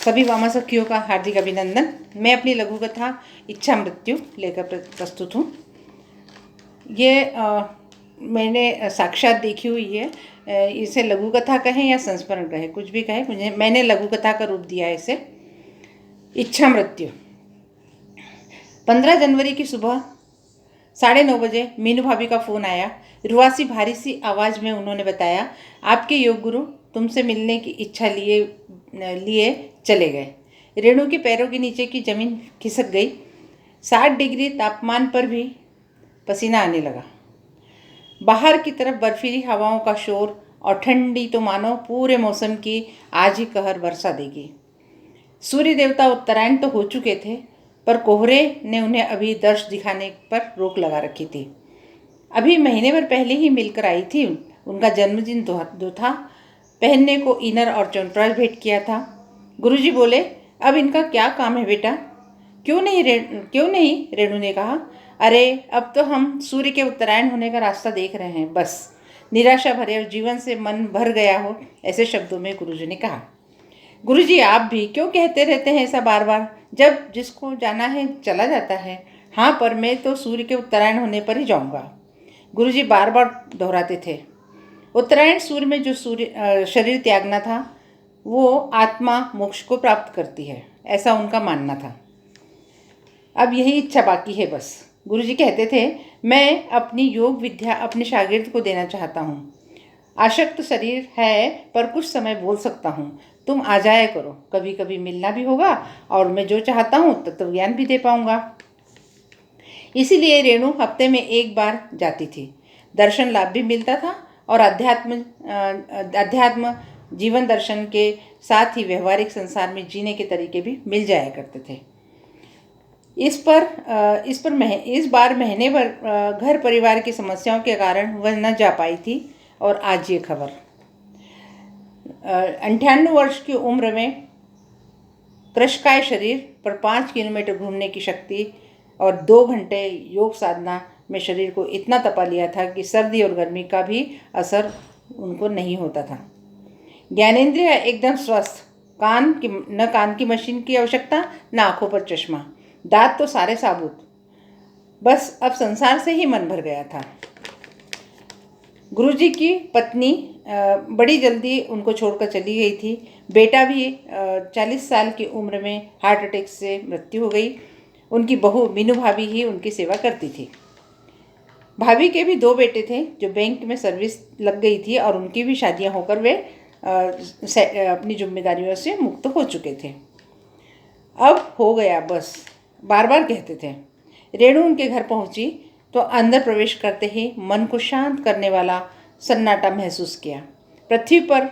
सभी वामा सखियों का हार्दिक अभिनंदन। मैं अपनी लघु कथा इच्छा मृत्यु लेकर प्रस्तुत हूँ। ये मैंने साक्षात देखी हुई है। इसे लघु कथा कहें या संस्मरण कहें, कुछ भी कहें, मैंने लघु कथा का रूप दिया है इसे। इच्छा मृत्यु। 15 जनवरी की सुबह 9:30 बजे मीनू भाभी का फ़ोन आया। रुआसी भारी सी आवाज़ में उन्होंने बताया, आपके योग गुरु तुमसे मिलने की इच्छा लिए चले गए। रेणु के पैरों के नीचे की ज़मीन खिसक गई। 60 डिग्री तापमान पर भी पसीना आने लगा। बाहर की तरफ बर्फीली हवाओं का शोर और ठंडी तो मानो पूरे मौसम की आज ही कहर बरसा देगी। सूर्य देवता उत्तरायण तो हो चुके थे, पर कोहरे ने उन्हें अभी दर्श दिखाने पर रोक लगा रखी थी। अभी महीने भर पहले ही मिलकर आई थी। उनका जन्मदिन जो था, पहनने को इनर और च्यवनप्राश भेंट किया था। गुरुजी बोले, अब इनका क्या काम है बेटा? क्यों नहीं, रेणु ने कहा। अरे अब तो हम सूर्य के उत्तरायण होने का रास्ता देख रहे हैं, बस। निराशा भरे और जीवन से मन भर गया हो, ऐसे शब्दों में गुरुजी ने कहा। गुरुजी आप भी क्यों कहते रहते हैं ऐसा बार बार? जब जिसको जाना है चला जाता है। हाँ, पर मैं तो सूर्य के उत्तरायण होने पर ही जाऊँगा, गुरुजी बार बार दोहराते थे। उत्तरायण सूर्य में जो शरीर त्यागना था, वो आत्मा मोक्ष को प्राप्त करती है, ऐसा उनका मानना था। अब यही इच्छा बाकी है बस। गुरुजी कहते थे, मैं अपनी योग विद्या अपने शागिर्द को देना चाहता हूँ। आशक्त शरीर है, पर कुछ समय बोल सकता हूँ। तुम आ जाया करो, कभी कभी मिलना भी होगा और मैं जो चाहता हूँ तत्व ज्ञान भी दे पाऊँगा। इसीलिए रेणु हफ्ते में एक बार जाती थी। दर्शन लाभ भी मिलता था और अध्यात्म जीवन दर्शन के साथ ही व्यवहारिक संसार में जीने के तरीके भी मिल जाया करते थे। इस बार महीने भर घर परिवार की समस्याओं के कारण वह न जा पाई थी। और आज ये खबर। 98 वर्ष की उम्र में कृशकाय शरीर पर 5 किलोमीटर घूमने की शक्ति और 2 घंटे योग साधना में शरीर को इतना तपा लिया था कि सर्दी और गर्मी का भी असर उनको नहीं होता था। ज्ञानेंद्रिय एकदम स्वस्थ, न कान की मशीन की आवश्यकता, न आंखों पर चश्मा, दांत तो सारे साबुत। बस अब संसार से ही मन भर गया था। गुरुजी की पत्नी बड़ी जल्दी उनको छोड़कर चली गई थी। बेटा भी 40 साल की उम्र में हार्ट अटैक से मृत्यु हो गई। उनकी बहू मीनू भाभी ही उनकी सेवा करती थी। भाभी के भी 2 बेटे थे जो बैंक में सर्विस लग गई थी और उनकी भी शादियां होकर वे अपनी जिम्मेदारियों से मुक्त हो चुके थे। अब हो गया बस, बार बार कहते थे। रेणु उनके घर पहुंची तो अंदर प्रवेश करते ही मन को शांत करने वाला सन्नाटा महसूस किया। पृथ्वी पर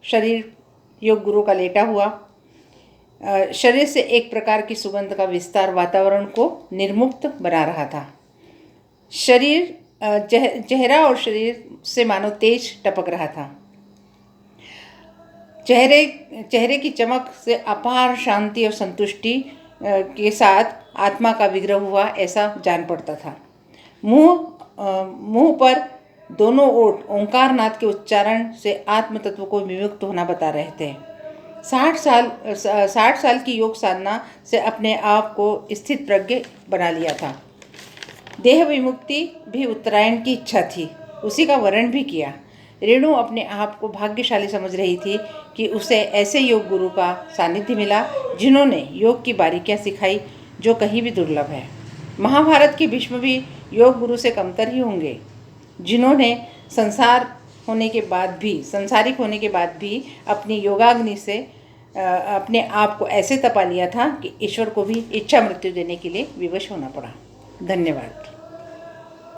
शरीर योग गुरु का लेटा हुआ, शरीर से एक प्रकार की सुगंध का विस्तार वातावरण को निर्मुक्त बना रहा था। चेहरा और शरीर से मानो तेज टपक रहा था। चेहरे की चमक से अपार शांति और संतुष्टि के साथ आत्मा का विग्रह हुआ ऐसा जान पड़ता था। मुंह पर दोनों ओठ ओंकारनाद के उच्चारण से आत्म तत्व को विमुक्त होना बता रहे थे। 60 साल की योग साधना से अपने आप को स्थित प्रज्ञ बना लिया था। देह विमुक्ति भी उत्तरायण की इच्छा थी, उसी का वर्णन भी किया। रेणु अपने आप को भाग्यशाली समझ रही थी कि उसे ऐसे योग गुरु का सानिध्य मिला जिन्होंने योग की बारीकियां सिखाई जो कहीं भी दुर्लभ है। महाभारत के भीष्म भी योग गुरु से कमतर ही होंगे, जिन्होंने संसारिक होने के बाद भी अपनी योगाग्नि से अपने आप को ऐसे तपा लिया था कि ईश्वर को भी इच्छा मृत्यु देने के लिए विवश होना पड़ा। धन्यवाद।